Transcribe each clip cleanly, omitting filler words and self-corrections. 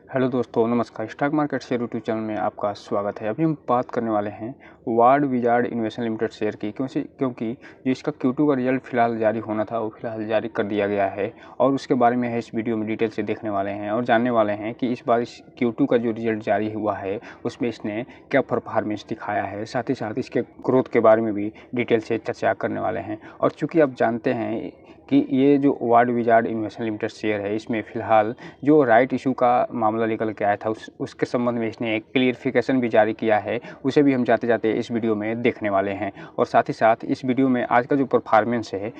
Hello दोस्तों, नमस्कार। Stock market share YouTube channel में आपका स्वागत है। अभी हम बात करने वाले हैं ward wizard investment limited share की, क्योंकि जो इसका Q2 का रिजल्ट फिलहाल जारी होना था वो फिलहाल जारी कर दिया गया है और उसके बारे में इस वीडियो में डिटेल से देखने वाले हैं और जानने वाले हैं कि इस बार इस Q2 का जो रिजल्ट जारी हुआ है उसमें इसने क्या परफॉर्मेंस दिखाया है। साथ ही साथ इसके ग्रोथ के बारे में भी डिटेल से चर्चा करने वाले हैं। और चूँकि आप जानते हैं कि ये जो ward wizard investment limited share है, इसमें फ़िलहाल जो राइट इशू का मामला निकल के आया था उसके संबंध में इसने एक क्लियरिफिकेशन भी जारी किया है। उसे भी हम जाते जाते इस वीडियो में देखने वाले हैं। और साथ ही साथ इस वीडियो में आज का जो परफॉर्मेंस है,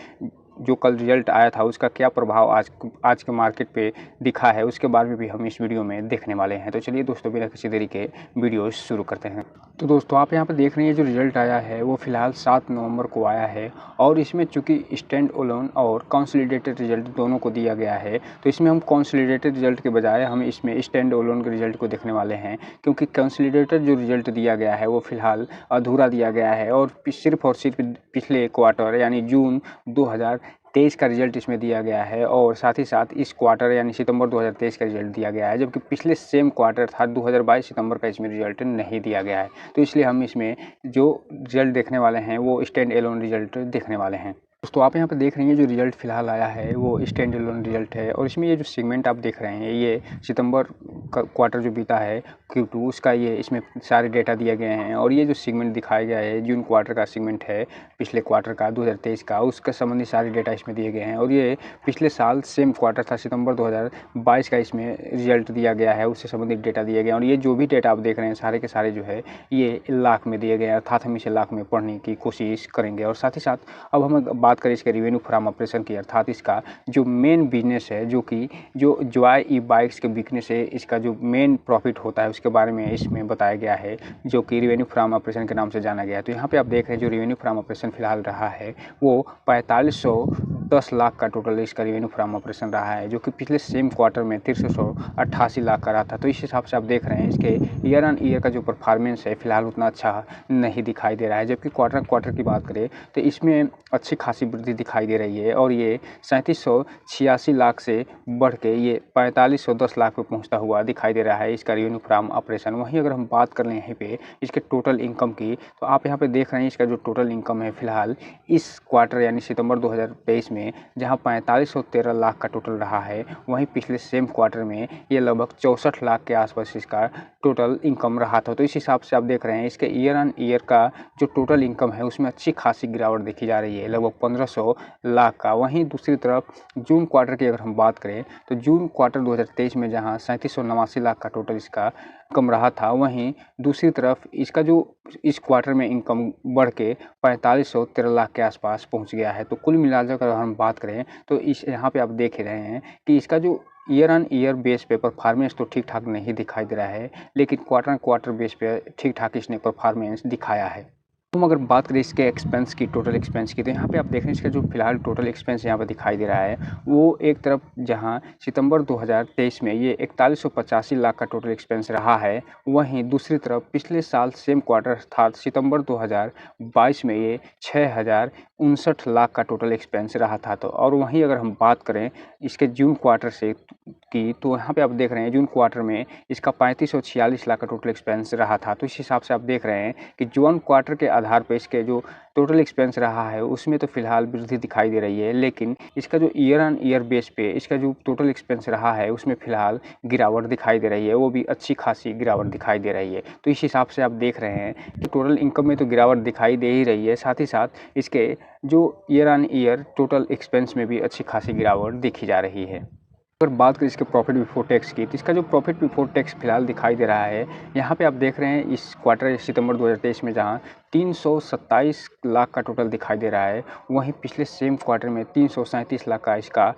जो कल रिजल्ट आया था उसका क्या प्रभाव आज के मार्केट पे दिखा है, उसके बारे में भी हम इस वीडियो में देखने वाले हैं। तो चलिए दोस्तों, बिना किसी देरी के वीडियो शुरू करते हैं। तो दोस्तों, आप यहाँ पर देख रहे हैं जो रिजल्ट आया है वो फिलहाल 7 नवंबर को आया है और इसमें चूँकि स्टैंड अलोन और कंसोलिडेटेड रिजल्ट दोनों को दिया गया है, तो इसमें हम कंसोलिडेटेड रिजल्ट के बजाय हम इसमें स्टैंड अलोन के रिजल्ट को देखने वाले हैं, क्योंकि कंसोलिडेटेड जो रिजल्ट दिया गया है वो फिलहाल अधूरा दिया गया है और सिर्फ पिछले क्वार्टर यानी जून 2023 का रिजल्ट इसमें दिया गया है और साथ ही साथ इस क्वार्टर यानी सितंबर 2023 का रिजल्ट दिया गया है, जबकि पिछले सेम क्वार्टर था 2022 सितंबर का इसमें रिजल्ट नहीं दिया गया है। तो इसलिए हम इसमें जो रिजल्ट देखने वाले हैं वो स्टैंड अलोन रिजल्ट देखने वाले हैं। दोस्तों, आप यहाँ पे देख रहे हैं जो रिजल्ट फिलहाल आया है वो स्टैंड अलोन रिजल्ट है और इसमें ये जो सेगमेंट आप देख रहे हैं ये सितंबर का क्वार्टर जो बीता है Q2 उसका ये इसमें सारे डेटा दिए गए हैं और ये जो सेगमेंट दिखाया गया है जून क्वार्टर का सेगमेंट है, पिछले क्वार्टर का 2023 का, उसका संबंधी सारे डेटा इसमें दिए गए हैं और ये पिछले साल सेम क्वार्टर था सितंबर 2022 का, इसमें रिजल्ट दिया गया है, उससे संबंधित डेटा दिए गए हैं। और ये जो भी डेटा आप देख रहे हैं सारे के सारे जो है ये लाख में दिए गए हैं, अर्थात हम इसे लाख में पढ़ने की कोशिश करेंगे। और साथ ही साथ अब हम बात करें इसके रेवेन्यू फ्रॉम ऑपरेशन की, अर्थात इसका जो मेन बिजनेस है जो कि जो जॉय ई बाइक्स के बिकने से इसका जो मेन प्रॉफिट होता है उसके बारे में इसमें बताया गया है, जो कि रेवेन्यू फ्रॉम ऑपरेशन के नाम से जाना गया है। तो यहाँ पे आप देख रहे हैं जो रेवेन्यू फ्रॉम ऑपरेशन फिलहाल रहा है वो 4510 लाख का टोटल इसका रेवेन्यू फ्रॉम ऑपरेशन रहा है, जो कि पिछले सेम क्वार्टर में 6388 लाख का रहा था। तो इस हिसाब से आप देख रहे हैं इसके ईयर ऑन ईयर का जो परफॉर्मेंस है फिलहाल उतना अच्छा नहीं दिखाई दे रहा है, जबकि क्वार्टर की बात करें तो इसमें अच्छी खासी वृद्धि दिखाई दे रही है और ये 3786 लाख से बढ़ के ये 4510 लाख पे पहुंचता हुआ दिखाई दे रहा है इसका रेवेन्यू फ्रॉम ऑपरेशन। वहीं अगर हम बात कर लें यहीं पे इसके टोटल इनकम की, तो आप यहाँ पे देख रहे हैं इसका जो टोटल इनकम है फिलहाल इस क्वार्टर यानी सितंबर 2023 में जहाँ 4513 लाख का टोटल रहा है, वहीं पिछले सेम क्वार्टर में ये लगभग 64 लाख के आसपास इसका टोटल इनकम रहा था। तो इस हिसाब से आप देख रहे हैं इसके ईयर ऑन ईयर का जो टोटल इनकम है उसमें अच्छी खासी गिरावट देखी जा रही है, लगभग 1500 लाख का। वहीं दूसरी तरफ जून क्वार्टर की अगर हम बात करें तो जून क्वार्टर 2023 में जहां 3789 लाख का टोटल इसका इनकम रहा था, वहीं दूसरी तरफ इसका जो इस क्वार्टर में इनकम बढ़ के 4513 लाख के आसपास पहुंच गया है। तो कुल मिलाकर अगर हम बात करें तो इस यहाँ पे आप देख रहे हैं कि इसका जो ईयर ऑन ईयर बेस पे परफॉर्मेंस तो ठीक ठाक नहीं दिखाई दे रहा है, लेकिन क्वार्टर बेस पे ठीक ठाक इसने परफॉर्मेंस दिखाया है। हम अगर बात करें इसके एक्सपेंस की, टोटल एक्सपेंस की, तो यहाँ पे आप देख रहे हैं इसका जो फिलहाल टोटल एक्सपेंस यहाँ पर दिखाई दे रहा है वो एक तरफ जहाँ सितंबर 2023 में ये 4185 लाख का टोटल एक्सपेंस रहा है, वहीं दूसरी तरफ पिछले साल सेम क्वार्टर अर्थात सितंबर 2022 में ये 6059 लाख का टोटल एक्सपेंस रहा था। तो और वहीं अगर हम बात करें इसके जून क्वार्टर से की, तो यहाँ पे आप देख रहे हैं जून क्वार्टर में इसका 3546 लाख का टोटल एक्सपेंस रहा था। तो इस हिसाब से आप देख रहे हैं कि जून क्वार्टर के आधार पर इसके जो टोटल एक्सपेंस रहा है उसमें तो फिलहाल वृद्धि दिखाई दे रही है, लेकिन इसका जो ईयर ऑन ईयर बेस पे इसका जो टोटल एक्सपेंस रहा है उसमें फिलहाल गिरावट दिखाई दे रही है, वो भी अच्छी खासी गिरावट दिखाई दे रही है। तो इस हिसाब से आप देख रहे हैं कि टोटल इनकम में तो गिरावट दिखाई दे ही रही है, साथ ही साथ इसके जो year on year total expense में भी अच्छी खासी गिरावट दिखी जा रही है। अगर बात करें इसके प्रॉफिट बिफोर टैक्स की, तो इसका जो प्रॉफिट बिफोर टैक्स फिलहाल दिखाई दे रहा है, यहाँ पे आप देख रहे हैं इस क्वार्टर सितंबर 2023 में जहाँ 327 लाख का टोटल दिखाई दे रहा है, वहीं पिछले सेम क्वार्टर में 337 लाख का इसका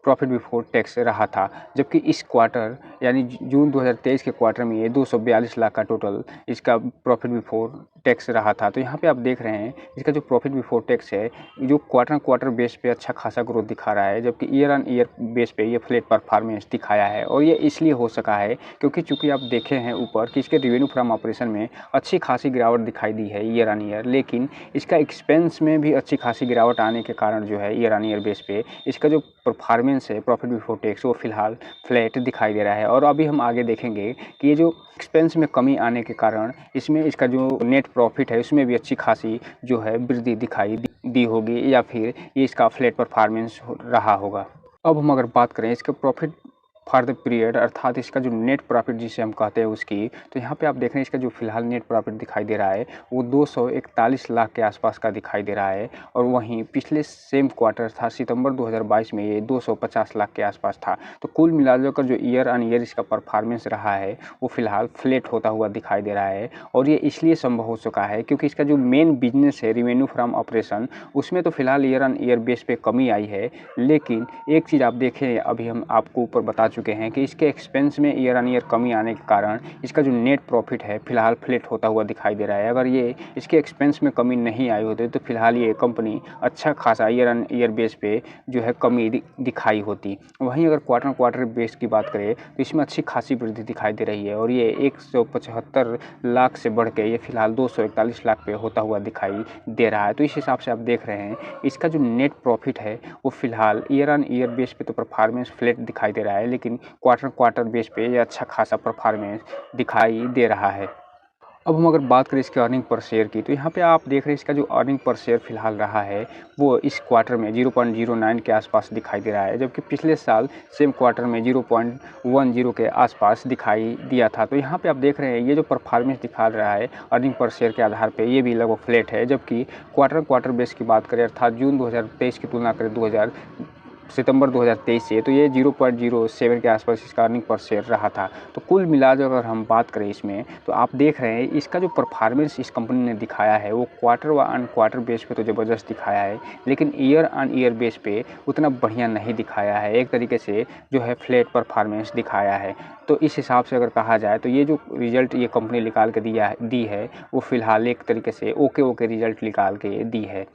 प्रॉफिट बिफोर टैक्स रहा था, जबकि इस क्वार्टर यानी जून 2023 के क्वार्टर में ये 242 लाख का टोटल इसका प्रॉफिट बिफोर टैक्स रहा था। तो यहाँ पे आप देख रहे हैं इसका जो प्रॉफिट बिफोर टैक्स है जो क्वार्टर बेस पे अच्छा खासा ग्रोथ दिखा रहा है, जबकि ईयर ऑन ईयर बेस पे ये फ्लैट परफॉर्मेंस दिखाया है। और ये इसलिए हो सका है क्योंकि चूंकि आप देखे हैं ऊपर कि इसके रेवेन्यू फ्रॉम ऑपरेशन में अच्छी खासी गिरावट दिखाई दी है ईयर ऑन ईयर, लेकिन इसका एक्सपेंस में भी अच्छी खासी गिरावट आने के कारण जो है ईयर ऑन ईयर बेस पे इसका जो परफॉर्मेंस है प्रॉफिट बिफोर टैक्स वो फिलहाल फ्लैट दिखाई दे रहा है। है। और अभी हम आगे देखेंगे कि ये जो एक्सपेंस में कमी आने के कारण इसमें इसका जो नेट प्रॉफिट है उसमें भी अच्छी खासी जो है वृद्धि दिखाई दी होगी, या फिर ये इसका फ्लैट परफॉर्मेंस रहा होगा। अब हम अगर बात करें इसके प्रॉफिट फॉर द पीरियड, अर्थात इसका जो नेट प्रॉफिट जिसे हम कहते हैं उसकी, तो यहाँ पे आप देख रहे हैं इसका जो फिलहाल नेट प्रॉफिट दिखाई दे रहा है वो 241 लाख के आसपास का दिखाई दे रहा है। और वहीं पिछले सेम क्वार्टर था सितंबर 2022 में ये 250 लाख के आसपास था। तो कुल मिलाकर जो ईयर ऑन ईयर इसका परफॉर्मेंस रहा है वो फिलहाल फ्लैट होता हुआ दिखाई दे रहा है। और ये इसलिए संभव हो चुका है क्योंकि इसका जो मेन बिजनेस है रेवेन्यू फ्रॉम ऑपरेशन, उसमें तो फिलहाल ईयर ऑन ईयर बेस पे कमी आई है। लेकिन एक चीज़ आप देखें, अभी हम आपको ऊपर बता चुके हैं कि इसके एक्सपेंस में ईयर ऑन ईयर कमी आने के कारण इसका जो नेट प्रॉफिट है फिलहाल फ्लैट होता हुआ दिखाई दे रहा है। अगर ये इसके एक्सपेंस में कमी नहीं आई होती तो फिलहाल ये कंपनी अच्छा खासा ईयर ऑन ईयर बेस पे जो है कमी दिखाई होती। वहीं अगर क्वार्टर बेस की बात करें तो इसमें अच्छी खासी वृद्धि दिखाई दे रही है और ये 175 लाख से बढ़ के ये फिलहाल 241 लाख पे होता हुआ दिखाई दे रहा है। तो इस हिसाब से आप देख रहे हैं इसका जो नेट प्रॉफिट है वो फिलहाल ईयर ऑन ईयर बेस पे तो परफॉर्मेंस फ्लैट दिखाई दे रहा है, लेकिन क्वार्टर बेस पे ये अच्छा खासा परफॉर्मेंस दिखाई दे रहा है। अब हम अगर बात करें इसके अर्निंग पर शेयर की, तो यहाँ पे आप देख रहे हैं इसका जो अर्निंग पर शेयर फिलहाल रहा है वो इस क्वार्टर में 0.09 के आसपास दिखाई दे रहा है, जबकि पिछले साल सेम क्वार्टर में 0.10 के आसपास दिखाई दिया था। तो यहाँ पे आप देख रहे हैं ये जो परफॉर्मेंस दिखा रहा है अर्निंग पर शेयर के आधार पर ये भी लगभग फ्लैट है। जबकि क्वार्टर बेस की बात करें अर्थात जून 2023 की तुलना करें सितंबर 2023 से, तो ये 0.07 के आसपास इसका अर्निंग पर शेयर रहा था। तो कुल मिलाकर अगर हम बात करें इसमें, तो आप देख रहे हैं इसका जो परफॉर्मेंस इस कंपनी ने दिखाया है वो क्वार्टर व ऑन क्वार्टर बेस पे तो ज़बरदस्त दिखाया है, लेकिन ईयर ऑन ईयर बेस पे उतना बढ़िया नहीं दिखाया है। एक तरीके से जो है फ्लैट परफॉर्मेंस दिखाया है। तो इस हिसाब से अगर कहा जाए तो ये जो रिजल्ट ये कंपनी निकाल के दी है वो फिलहाल एक तरीके से ओके रिजल्ट निकाल के दी है।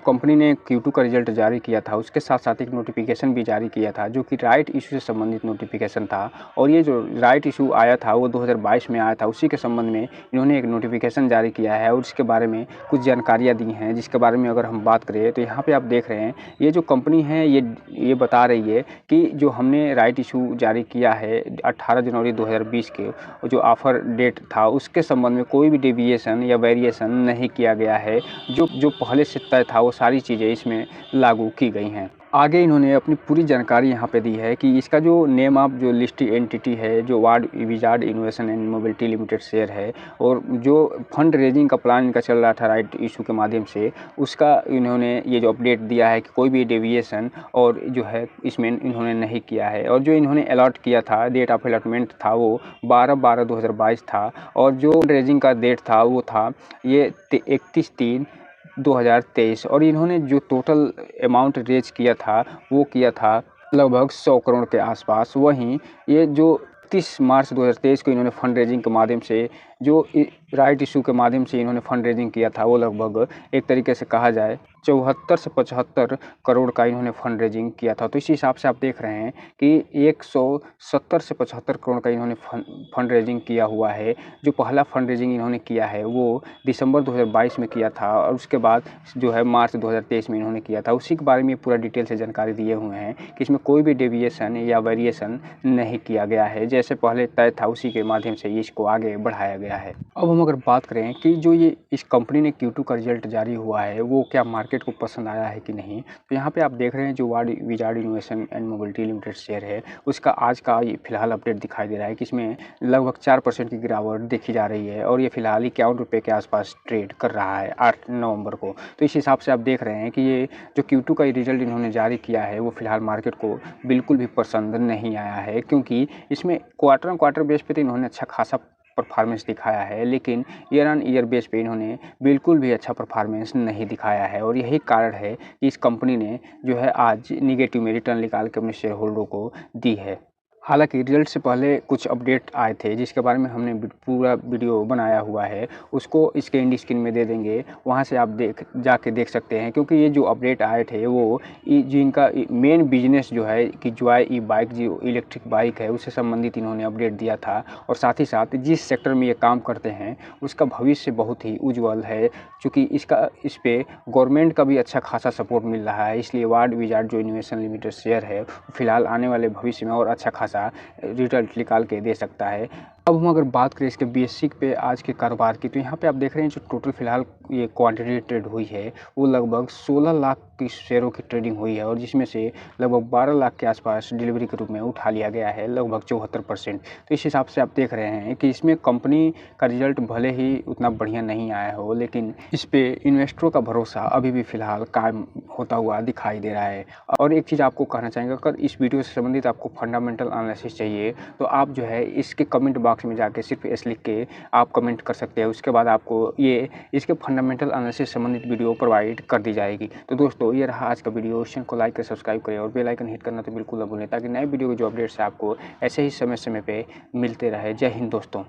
कंपनी ने Q2 का रिजल्ट जारी किया था, उसके साथ साथ एक नोटिफिकेशन भी जारी किया था जो कि राइट इशू से संबंधित नोटिफिकेशन था। और ये जो राइट इशू आया था वो 2022 में आया था, उसी के संबंध में इन्होंने एक नोटिफिकेशन जारी किया है और इसके बारे में कुछ जानकारियाँ दी हैं, जिसके बारे में अगर हम बात करें तो यहाँ पर आप देख रहे हैं ये जो कंपनी है ये बता रही है कि जो हमने राइट इशू जारी किया है 18 जनवरी 2020 के जो ऑफर डेट था उसके संबंध में कोई भी डेविएशन या वेरिएशन नहीं किया गया है। जो पहले से तय था वो सारी चीज़ें इसमें लागू की गई हैं। आगे इन्होंने अपनी पूरी जानकारी यहाँ पे दी है कि इसका जो नेम ऑफ जो लिस्टेड एंटिटी है जो ward wizard innovation and mobility limited share है, और जो फंड रेजिंग का प्लान इनका चल रहा था राइट इशू के माध्यम से, उसका इन्होंने ये जो अपडेट दिया है कि कोई भी डेविएशन और जो है इसमें इन्होंने नहीं किया है। और जो इन्होंने अलॉट किया था डेट ऑफ अलॉटमेंट था वो 12/12/2022 था, और जो रेजिंग का डेट था वो था ये 31/3/2023। और इन्होंने जो टोटल अमाउंट रेज किया था वो किया था लगभग 100 करोड़ के आसपास। वहीं ये जो 30 मार्च 2023 को इन्होंने फंड रेजिंग के माध्यम से जो राइट इशू के माध्यम से इन्होंने फंड रेजिंग किया था वो लगभग एक तरीके से कहा जाए 74 से 75 करोड़ का इन्होंने फंड रेजिंग किया था। तो इस हिसाब से आप देख रहे हैं कि 170 से 75 करोड़ का इन्होंने फंड रेजिंग किया हुआ है। जो पहला फंड रेजिंग इन्होंने किया है वो दिसंबर 2022 में किया था और उसके बाद जो है मार्च 2023 में इन्होंने किया था। उसी के बारे में पूरा डिटेल से जानकारी दिए हुए हैं कि इसमें कोई भी डेविएशन या वेरिएशन नहीं किया गया है, जैसे पहले तय था उसी के माध्यम से इसको आगे बढ़ाया गया है। अब हम अगर बात करें कि जो ये इस कंपनी ने Q2 का रिजल्ट जारी हुआ है वो क्या मार्केट को पसंद आया है कि नहीं, तो यहाँ पे आप देख रहे हैं जो ward wizard innovation and mobility limited share है उसका आज का फिलहाल अपडेट दिखाई दे रहा है कि इसमें लगभग 4% की गिरावट देखी जा रही है और ये फिलहाल 51 रुपये के आसपास ट्रेड कर रहा है 8 नवंबर को। तो इस हिसाब से आप देख रहे हैं कि ये जो Q2 का रिजल्ट इन्होंने जारी किया है वो फिलहाल मार्केट को बिल्कुल भी पसंद नहीं आया है, क्योंकि इसमें क्वार्टर बेस पे तो इन्होंने अच्छा खासा परफॉर्मेंस दिखाया है, लेकिन ईयर ऑन ईयर बेस पे इन्होंने बिल्कुल भी अच्छा परफॉर्मेंस नहीं दिखाया है। और यही कारण है कि इस कंपनी ने जो है आज निगेटिव में रिटर्न निकाल के अपने शेयर होल्डरों को दी है। हालांकि रिजल्ट से पहले कुछ अपडेट आए थे जिसके बारे में हमने पूरा वीडियो बनाया हुआ है, उसको इसके एंड स्क्रीन में दे देंगे, वहां से आप जाके देख सकते हैं। क्योंकि ये जो अपडेट आए थे वो जिनका मेन बिजनेस जो है कि जॉय ई बाइक जो इलेक्ट्रिक बाइक है उससे संबंधित इन्होंने अपडेट दिया था। और साथ ही साथ जिस सेक्टर में ये काम करते हैं उसका भविष्य बहुत ही उज्ज्वल है, चूँकि इस पर गवर्नमेंट का भी अच्छा खासा सपोर्ट मिल रहा है। इसलिए वार्ड विजार्ड जो इनोवेशन लिमिटेड शेयर है फिलहाल आने वाले भविष्य में और अच्छा खासा सा रिजल्ट निकाल के दे सकता है। अब हम अगर बात करें इसके बेसिक पे आज के कारोबार की, तो यहाँ पे आप देख रहे हैं जो टोटल फिलहाल ये क्वांटिटी ट्रेड हुई है वो लगभग 16 लाख की शेयरों की ट्रेडिंग हुई है, और जिसमें से लगभग 12 लाख के आसपास डिलीवरी के रूप में उठा लिया गया है, लगभग 74%। तो इस हिसाब से आप देख रहे हैं कि इसमें कंपनी का रिजल्ट भले ही उतना बढ़िया नहीं आया हो, लेकिन इस पे इन्वेस्टरों का भरोसा अभी भी फिलहाल कायम होता हुआ दिखाई दे रहा है। और एक चीज़ आपको कहना चाहेंगे, अगर इस वीडियो से संबंधित आपको फंडामेंटल एनालिसिस चाहिए तो आप जो है इसके कमेंट बॉक्स में जाके सिर्फ एस लिख के आप कमेंट कर सकते हैं। उसके बाद आपको ये इसके फंडामेंटल एनालिसिस संबंधित वीडियो प्रोवाइड कर दी जाएगी। तो दोस्तों ये रहा आज का वीडियो। चैनल को लाइक कर सब्सक्राइब करें और बेल आइकन हिट करना तो बिल्कुल न भूलें, ताकि नए वीडियो के जो अपडेट्स है आपको ऐसे ही समय समय पे मिलते रहे। जय हिंद दोस्तों।